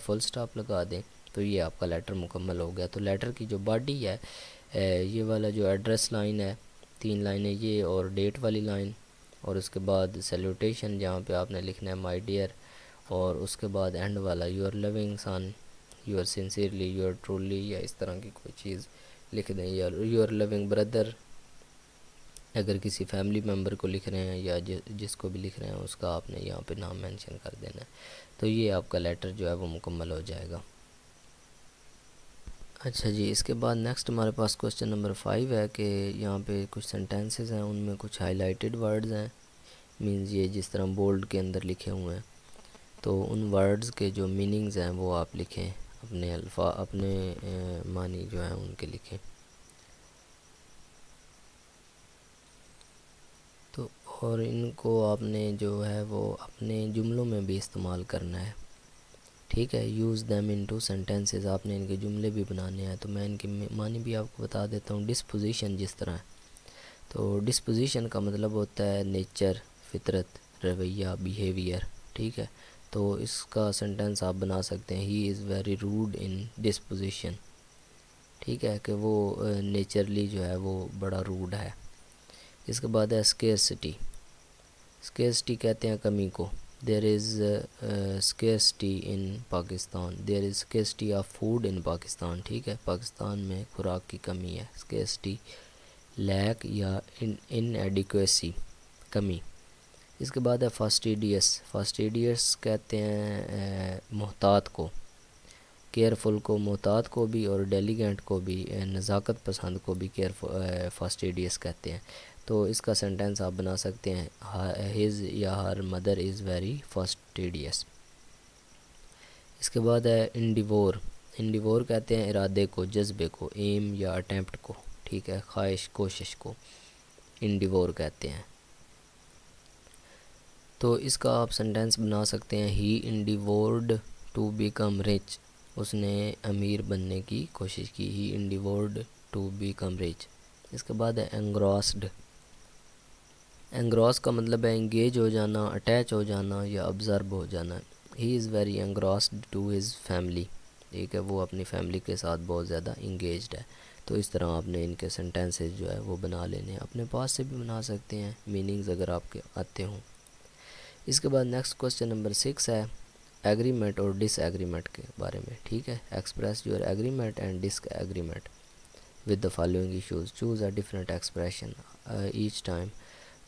S1: فل سٹاپ لگا دیں, تو یہ آپ کا لیٹر مکمل ہو گیا. تو لیٹر کی جو باڈی ہے, یہ والا جو ایڈریس لائن ہے 3 لائنیں یہ, اور ڈیٹ والی لائن, اور اس کے بعد سیلوٹیشن جہاں پہ آپ نے لکھنا ہے مائی ڈیئر, اور اس کے بعد اینڈ والا your loving son, your sincerely, your truly, یا اس طرح کی کوئی چیز لکھ دیں. یا یور لونگ بردر اگر کسی فیملی ممبر کو لکھ رہے ہیں, یا جس کو بھی لکھ رہے ہیں اس کا آپ نے یہاں پہ نام مینشن کر دینا ہے. تو یہ آپ کا لیٹر جو ہے وہ مکمل ہو جائے گا. اچھا جی، اس کے بعد نیکسٹ ہمارے پاس کوشچن نمبر 5 ہے کہ یہاں پہ کچھ سینٹینسز ہیں، ان میں کچھ ہائی لائٹڈ ورڈز ہیں، مینز یہ جس طرح بولڈ کے اندر لکھے ہوئے ہیں، تو ان ورڈز کے جو میننگز ہیں وہ آپ لکھیں، اپنے اپنے معنی جو ہیں ان کے لکھیں. تو اور ان کو آپ نے جو ہے وہ اپنے جملوں میں بھی استعمال کرنا ہے. ٹھیک ہے، use them in two sentences, آپ نے ان کے جملے بھی بنانے ہیں. تو میں ان کے معنی بھی آپ کو بتا دیتا ہوں. ڈسپوزیشن جس طرح ہے، تو ڈسپوزیشن کا مطلب ہوتا ہے نیچر، فطرت، رویہ، بیہیویئر. ٹھیک ہے، تو اس کا سینٹینس آپ بنا سکتے ہیں، he is very rude in disposition. ٹھیک ہے، کہ وہ نیچرلی جو ہے وہ بڑا روڈ ہے. اس کے بعد ہے اسکیئرسٹی. اسکیئرسٹی کہتے ہیں کمی کو. There is scarcity in Pakistan, there is scarcity of food in Pakistan. ٹھیک ہے، پاکستان میں خوراک کی کمی ہے. اسکیئرسٹی، لیک یا ان ایڈیکویسی، کمی. اس کے بعد ہے فاسٹیڈیس. فاسٹیڈیس کہتے ہیں محتاط کو، کیئرفل کو محتاط کو بھی، اور ڈیلیگنٹ کو بھی، نزاکت پسند کو بھی فاسٹیڈیس کہتے ہیں. تو اس کا سینٹینس آپ بنا سکتے ہیں، ہز یا ہر مدر از ویری فاسٹیڈیس. اس کے بعد ہے انڈیور. انڈیور کہتے ہیں ارادے کو، جذبے کو، ایم یا اٹیمپٹ کو. ٹھیک ہے، خواہش، کوشش کو انڈیور کہتے ہیں. تو اس کا آپ سینٹینس بنا سکتے ہیں، ہی انڈیورڈ ٹو بیکم رچ، اس نے امیر بننے کی کوشش کی. ہی انڈیورڈ ٹو بیکم رچ. اس کے بعد ہے انگراسڈ. انگراس کا مطلب ہے انگیج ہو جانا، اٹیچ ہو جانا یا ابزرو ہو جانا. He is very engrossed to his family. ٹھیک ہے، وہ اپنی فیملی کے ساتھ بہت زیادہ انگیجڈ ہے. تو اس طرح آپ نے ان کے سینٹینسز جو ہے وہ بنا لینے ہیں. اپنے پاس سے بھی بنا سکتے ہیں میننگز اگر آپ کے آتے ہوں. اس کے بعد نیکسٹ کوشچن نمبر 6 ہے ایگریمنٹ اور ڈس ایگریمنٹ کے بارے میں. ٹھیک ہے، express your agreement and disagreement with the following issues, choose a different expression each time.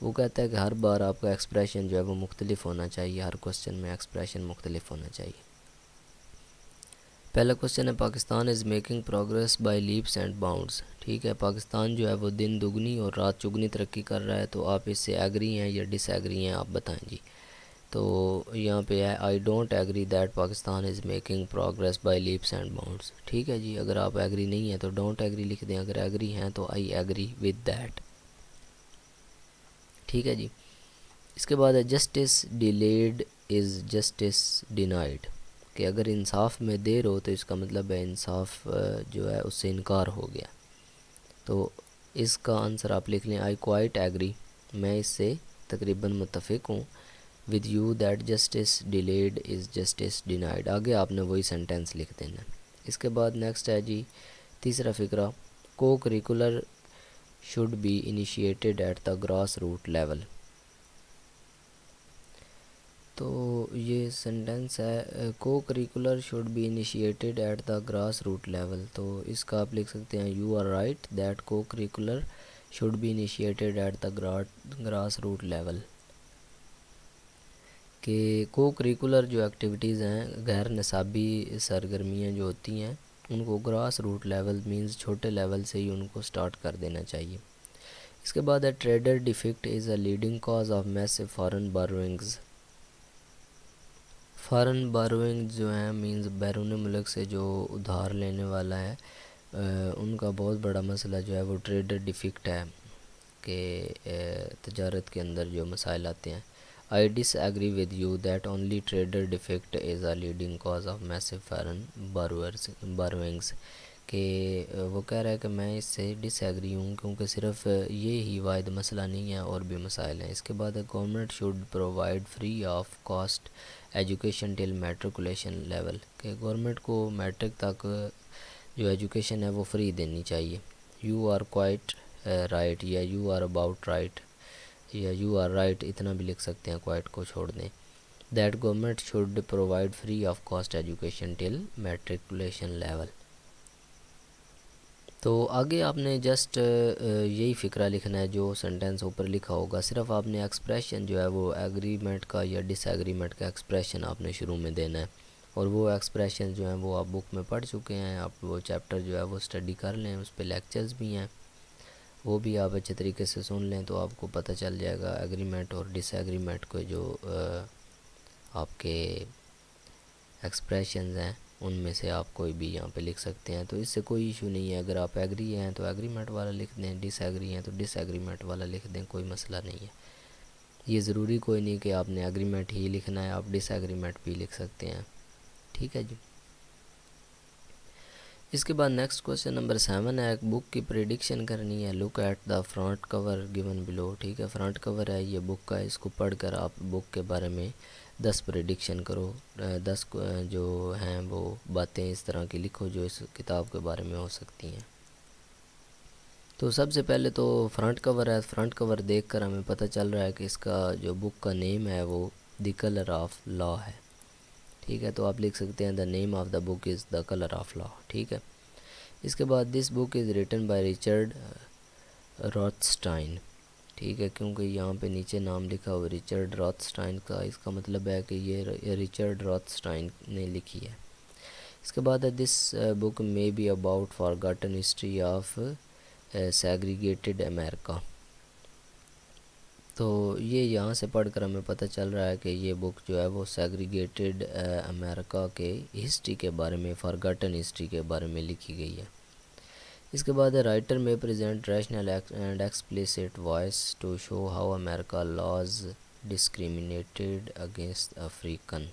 S1: وہ کہتا ہے کہ ہر بار آپ کا ایکسپریشن جو ہے وہ مختلف ہونا چاہیے، ہر کوشچن میں ایکسپریشن مختلف ہونا چاہیے. پہلا کوشچن ہے Pakistan is making progress by leaps and bounds. ٹھیک ہے، پاکستان جو ہے وہ دن دگنی اور رات چگنی ترقی کر رہا ہے. تو آپ اس سے ایگری ہیں یا ڈس ایگری ہیں، آپ بتائیں جی. تو یہاں پہ ہے I don't agree that Pakistan is making progress by leaps and bounds. ٹھیک ہے جی، اگر آپ ایگری نہیں ہیں تو ڈونٹ ایگری لکھ دیں، اگر ایگری ہیں تو آئی ایگری ود دیٹ. ٹھیک ہے جی. اس کے بعد ہے justice delayed is justice denied, کہ اگر انصاف میں دیر ہو تو اس کا مطلب ہے انصاف جو ہے اس سے انکار ہو گیا. تو اس کا آنسر آپ لکھ لیں آئی کوائٹ ایگری، میں اس سے تقریباً متفق ہوں، with you that justice delayed is justice denied. آگے آپ نے وہی سینٹینس لکھ دینا. اس کے بعد نیکسٹ ہے جی تیسرا فقرہ، co curricular should be initiated at the grass root level. تو یہ سینٹینس ہے co curricular should be initiated at the grass root level. تو اس کا آپ لکھ سکتے ہیں you are right that co curricular should be initiated at the grass root level. کہ کو کریکولر جو ایکٹیویٹیز ہیں، غیر نصابی سرگرمیاں جو ہوتی ہیں، ان کو گراس روٹ لیول مینز چھوٹے لیول سے ہی ان کو سٹارٹ کر دینا چاہیے. اس کے بعد ہے trade deficit is a leading cause of massive foreign borrowings. Foreign borrowing جو ہیں مینز بیرون ملک سے جو ادھار لینے والا ہے، ان کا بہت بڑا مسئلہ جو ہے وہ ٹریڈر ڈیفیکٹ ہے، کہ تجارت کے اندر جو مسائل آتے ہیں. I disagree with you that only trader defect is a leading cause of massive foreign borrowings. کہ وہ کہہ رہا ہے کہ میں اس سے ڈس ایگری ہوں کیونکہ صرف یہ ہی واحد مسئلہ نہیں ہے، اور بھی مسائل ہیں. اس کے بعد government should provide free of cost education till matriculation level, کہ گورنمنٹ کو میٹرک تک جو ایجوکیشن ہے وہ فری دینی چاہیے. یو آر کوائٹ رائٹ یا یو آر اباؤٹ رائٹ یا یو آر رائٹ اتنا بھی لکھ سکتے ہیں، کوائٹ کو چھوڑ دیں. That government should provide free of cost education till matriculation level. تو آگے آپ نے جسٹ یہی فقرہ لکھنا ہے جو سینٹینس اوپر لکھا ہوگا. صرف آپ نے ایکسپریشن جو ہے وہ ایگریمنٹ کا یا ڈس ایگریمنٹ کا ایکسپریشن آپ نے شروع میں دینا ہے. اور وہ ایکسپریشن جو ہیں وہ آپ بک میں پڑھ چکے ہیں. آپ وہ چیپٹر جو ہے وہ اسٹڈی کر لیں, اس پہ لیکچرز بھی ہیں, وہ بھی آپ اچھے طریقے سے سن لیں تو آپ کو پتہ چل جائے گا ایگریمنٹ اور ڈس ایگریمنٹ کو جو آپ کے ایکسپریشنز ہیں ان میں سے آپ کوئی بھی یہاں پہ لکھ سکتے ہیں. تو اس سے کوئی ایشو نہیں ہے, اگر آپ ایگری ہیں تو ایگریمنٹ والا لکھ دیں, ڈس ایگری ہیں تو ڈس ایگریمنٹ والا لکھ دیں, کوئی مسئلہ نہیں ہے. یہ ضروری کوئی نہیں کہ آپ نے ایگریمنٹ ہی لکھنا ہے, آپ ڈس ایگریمنٹ بھی لکھ سکتے ہیں. ٹھیک ہے جی. اس کے بعد نیکسٹ کوشچن نمبر 7 ہے, ایک بک کی پریڈکشن کرنی ہے. Look at the front cover given below. ٹھیک ہے, فرنٹ کور ہے یہ بک کا, اس کو پڑھ کر آپ بک کے بارے میں 10 پریڈکشن کرو. 10 جو ہیں وہ باتیں اس طرح کی لکھو جو اس کتاب کے بارے میں ہو سکتی ہیں. تو سب سے پہلے تو فرنٹ کور ہے, فرنٹ کور دیکھ کر ہمیں پتہ چل رہا ہے کہ اس کا جو بک کا نیم ہے وہ دی کلر آف لا ہے. ٹھیک ہے, تو آپ لکھ سکتے ہیں the name of the book is the colour of law. ٹھیک ہے, اس کے بعد this book is written by Richard Rothstein. ٹھیک ہے, کیونکہ یہاں پہ نیچے نام لکھا ہوا ریچرڈ روتھسٹائن کا, اس کا مطلب ہے کہ یہ ریچرڈ روتھسٹائن نے لکھی ہے. اس کے بعد ہے this book may be about forgotten history of segregated America. تو یہ یہاں سے پڑھ کر ہمیں پتہ چل رہا ہے کہ یہ بک جو ہے وہ سیگریگیٹڈ امریکہ کے ہسٹری کے بارے میں, فارگاٹن ہسٹری کے بارے میں لکھی گئی ہے. اس کے بعد رائٹر میں present rational and explicit voice to show how America laws discriminated against African.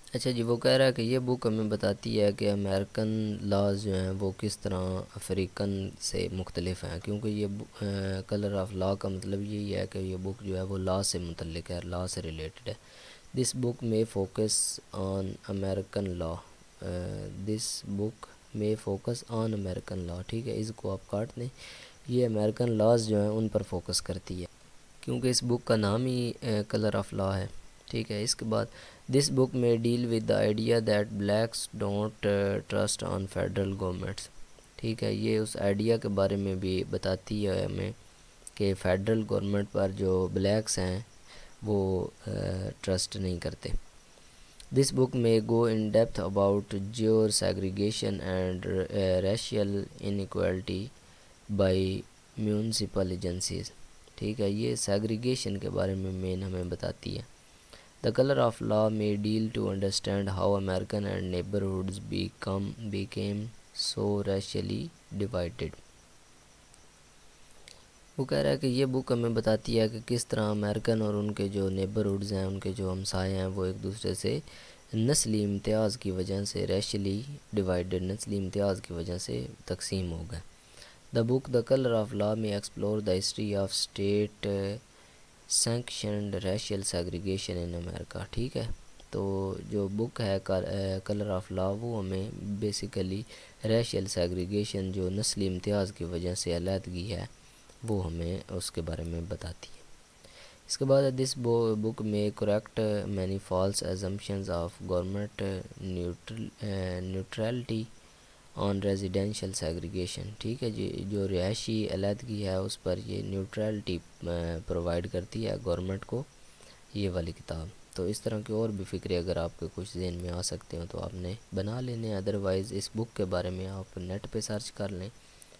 S1: اچھا جی, وہ کہہ رہا ہے کہ یہ بک ہمیں بتاتی ہے کہ امریکن لاز جو ہیں وہ کس طرح افریقن سے مختلف ہیں, کیونکہ یہ کلر آف لا کا مطلب یہی ہے کہ یہ بک جو ہے وہ لا سے متعلق ہے, لا سے ریلیٹڈ ہے. دس بک میں focus on American law. This book میں فوکس آن امریکن لا. ٹھیک ہے, اس کو آپ کاٹ دیں, یہ امریکن لاز جو ہیں ان پر فوکس کرتی ہے کیونکہ اس بک کا نام ہی کلر آف لا ہے. ٹھیک ہے, اس کے بعد دس بک میں deal with the idea that blacks don't trust on federal governments. ٹھیک ہے, یہ اس آئیڈیا کے بارے میں بھی بتاتی ہے ہمیں کہ فیڈرل گورنمنٹ پر جو بلیکس ہیں وہ ٹرسٹ نہیں کرتے. دس بک میں go in depth about jure segregation and racial inequality by municipal agencies. ٹھیک ہے, یہ سیگریگیشن کے بارے میں مین ہمیں بتاتی ہے. The color of law may deal to understand how American and neighborhoods became so racially divided. وہ کہہ رہا ہے کہ یہ بک ہمیں بتاتی ہے کہ کس طرح امریکن اور ان کے جو نیبرہوڈز ہیں, ان کے جو ہمسائے ہیں, وہ ایک دوسرے سے نسلی امتیاز کی وجہ سے ریشلی ڈیوائیڈڈ, نسلی امتیاز کی وجہ سے تقسیم ہو گئے. The book The Color of Law may explore the history of state sanctioned racial segregation in America. ٹھیک ہے, تو جو بک ہے کلر آف لا وہ ہمیں بیسیکلی ریشیل سیگریگیشن جو نسلی امتیاز کی وجہ سے علیحدگی ہے وہ ہمیں اس کے بارے میں بتاتی ہے. اس کے بعد دس بک میں correct many false assumptions of government neutrality on residential segregation. ٹھیک ہے جی, جو رہائشی علیحدگی ہے اس پر یہ نیوٹرلٹی پرووائڈ کرتی ہے گورنمنٹ کو یہ والی کتاب. تو اس طرح کے اور بھی فکرے اگر آپ کے کچھ ذہن میں آ سکتے ہوں تو آپ نے بنا لینے, ادروائز اس بک کے بارے میں آپ نیٹ پہ سرچ کر لیں,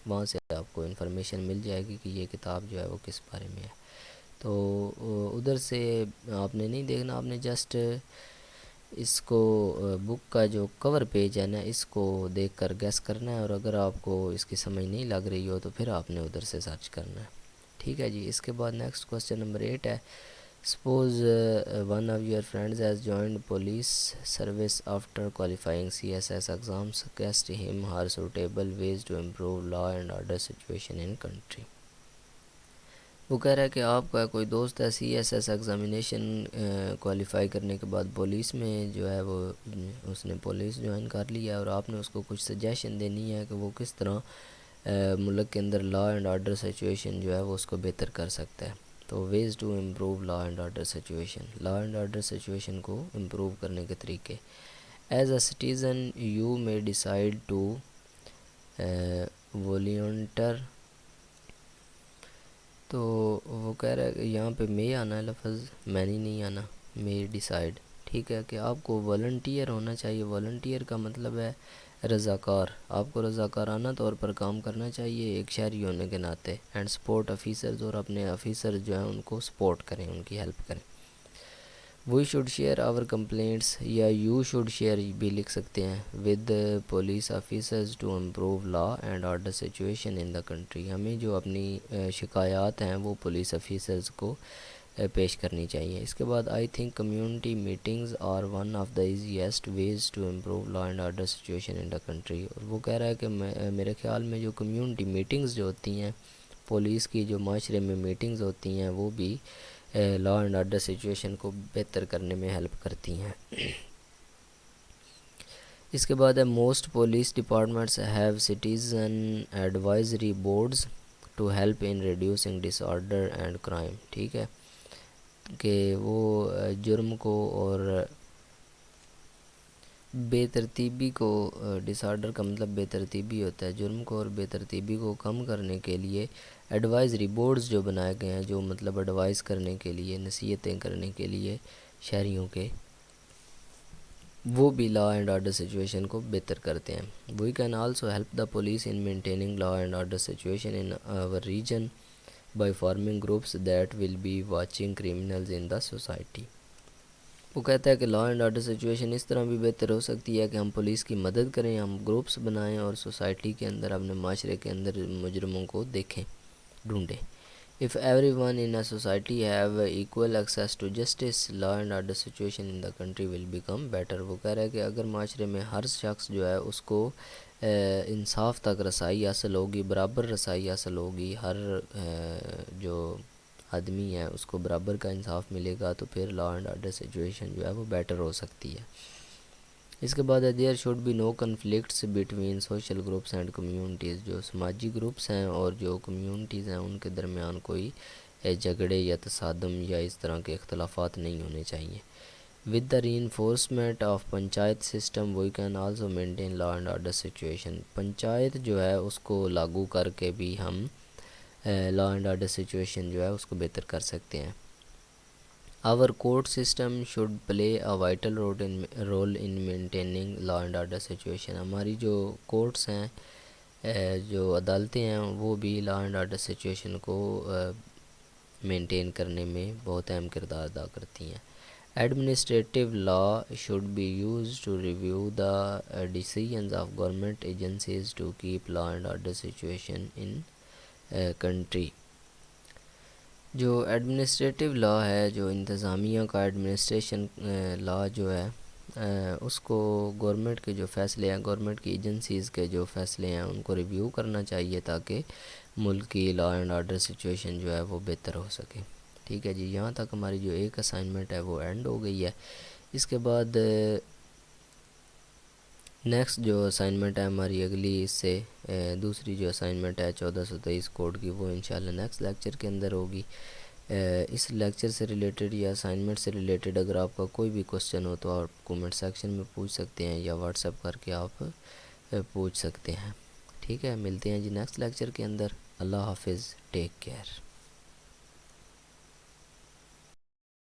S1: وہاں سے آپ کو انفارمیشن مل جائے گی کہ یہ کتاب جو ہے وہ کس بارے میں ہے. تو ادھر سے آپ نے نہیں دیکھنا, آپ نے جسٹ اس کو بک کا جو کور پیج ہے نا اس کو دیکھ کر گیس کرنا ہے, اور اگر آپ کو اس کی سمجھ نہیں لگ رہی ہو تو پھر آپ نے ادھر سے سرچ کرنا ہے. ٹھیک ہے جی. اس کے بعد نیکسٹ کوسچن نمبر 8 ہے, suppose one of your friends has joined police service after qualifying CSS exam, suggest him her suitable ways to improve law and order situation in country. وہ کہہ رہا ہے کہ آپ کا کوئی دوست ہے CSS ایگزامینیشن کوالیفائی کرنے کے بعد پولیس میں جو ہے وہ اس نے پولیس جوائن کر لیا ہے, اور آپ نے اس کو کچھ سجیشن دینی ہے کہ وہ کس طرح ملک کے اندر لا اینڈ آرڈر سچویشن جو ہے وہ اس کو بہتر کر سکتا ہے. تو ways to improve law and order situation, law and order situation کو امپروو کرنے کے طریقے. As a citizen you may decide to volunteer. تو وہ کہہ رہا ہے کہ یہاں پہ میں آنا ہے لفظ, میں نہیں آنا, میں ڈیسائیڈ. ٹھیک ہے، کہ آپ کو والنٹیئر ہونا چاہیے. والنٹیئر کا مطلب ہے رضاکار. آپ کو رضاکارانہ طور پر کام کرنا چاہیے ایک شہری ہونے کے ناطے. اینڈ سپورٹ آفیسرز، اور اپنے آفیسر جو ہیں ان کو سپورٹ کریں، ان کی ہیلپ کریں. We should share our complaints, یا یو شوڈ شیئر بھی لکھ سکتے ہیں، with police officers to improve law and order situation in the country. ہمیں جو اپنی شکایات ہیں وہ پولیس آفیسرز کو پیش کرنی چاہیے. اس کے بعد I think community meetings are one of the easiest ways to improve law and order situation in the country. اور وہ کہہ رہا ہے کہ میرے خیال میں جو کمیونٹی میٹنگز جو ہوتی ہیں، پولیس کی جو معاشرے میں میٹنگز ہوتی ہیں، وہ بھی لا اینڈ آرڈر سچویشن کو بہتر کرنے میں ہیلپ کرتی ہیں. اس کے بعد ہے most police departments have citizen advisory boards to help in reducing disorder and crime. ٹھیک ہے، کہ وہ جرم کو اور بے ترتیبی کو، ڈس آرڈر کا مطلب بے ترتیبی ہوتا ہے، جرم کو اور بے ترتیبی کو کم کرنے کے لیے ایڈوائزری بورڈز جو بنائے گئے ہیں، جو مطلب ایڈوائز کرنے کے لیے، نصیحتیں کرنے کے لیے شہریوں کے، وہ بھی لا اینڈ آرڈر سچویشن کو بہتر کرتے ہیں. We can also help the police in maintaining law and order situation in our region by forming groups that will be watching criminals in the society. وہ کہتا ہے کہ لا اینڈ آرڈر سچویشن اس طرح بھی بہتر ہو سکتی ہے کہ ہم پولیس کی مدد کریں، ہم گروپس بنائیں اور سوسائٹی کے اندر، اپنے معاشرے کے اندر مجرموں کو دیکھیں، ڈھونڈیں. If everyone in a society have equal access to justice, law and order situation in the country will become better. وہ کہہ رہا ہے کہ اگر معاشرے میں ہر شخص جو ہے اس کو انصاف تک رسائی حاصل ہوگی، برابر رسائی حاصل ہوگی، ہر جو آدمی ہے اس کو برابر کا انصاف ملے گا، تو پھر لا اینڈ آرڈر سچویشن جو ہے وہ بیٹر ہو سکتی ہے. اس کے بعد there should be no conflicts between social groups and communities. جو سماجی گروپس ہیں اور جو کمیونٹیز ہیں ان کے درمیان کوئی جھگڑے یا تصادم یا اس طرح کے اختلافات نہیں ہونے چاہیے. With the reinforcement of panchayat system we can also maintain law and order situation. Panchayat جو ہے اس کو لاگو کر کے بھی ہم لا اینڈ آرڈر سچویشن جو ہے اس کو بہتر کر سکتے ہیں. Our court system should play a vital role in maintaining law and order situation. ہماری جو کورٹس ہیں، جو عدالتیں ہیں، وہ بھی لا اینڈ آرڈر سچویشن کو مینٹین کرنے میں بہت اہم کردار ادا کرتی ہیں. Administrative law should be used to review the decisions of government agencies to keep law and order situation in country. جو ایڈمنسٹریٹو لا ہے، جو انتظامیہ کا ایڈمنسٹریشن لا جو ہے، اس کو گورنمنٹ کے جو فیصلے ہیں، گورنمنٹ کی ایجنسیز کے جو فیصلے ہیں ان کو ریویو کرنا چاہیے تاکہ ملک کی لا اینڈ آرڈر سچویشن جو ہے وہ بہتر ہو سکے. ٹھیک ہے جی، یہاں تک ہماری جو ایک اسائنمنٹ ہے وہ اینڈ ہو گئی ہے. اس کے بعد نیکسٹ جو اسائنمنٹ ہے ہماری اگلی، اس سے دوسری جو اسائنمنٹ ہے 1423 کوڈ کی، وہ انشاءاللہ نیکسٹ لیکچر کے اندر ہوگی. اس لیکچر سے ریلیٹڈ یا اسائنمنٹ سے ریلیٹڈ اگر آپ کا کوئی بھی کوسچن ہو تو آپ کومنٹ سیکشن میں پوچھ سکتے ہیں یا واٹس ایپ کر کے آپ پوچھ سکتے ہیں. ٹھیک ہے، ملتے ہیں جی نیکسٹ لیکچر کے اندر. اللہ حافظ، ٹیک کیئر.